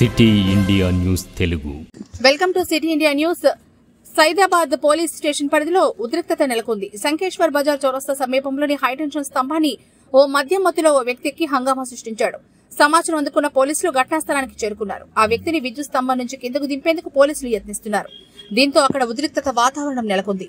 City India news Telugu. Welcome to city India news. Saidabad police station పరిధిలో ఉద్రిక్తత నెలకొంది. సంకేశ్వర్ బజార్ చౌరస్తా సమీపంలోని హైటెన్షన్ స్తంభాన్ని ఓ మద్యం మత్తులో ఓ వ్యక్తి ఎక్కి హంగామా సృష్టించాడు. సమాచారం అందుకున్న పోలీసులు ఘటనాస్థలానికి చేరుకున్నారు. ఆ వ్యక్తిని విద్యుత్ స్తంభం నుంచి కిందకు దింపేందుకు పోలీసులు యత్నిస్తున్నారు. దీంతో అక్కడ ఉద్రిక్తత వాతావరణం నెలకొంది.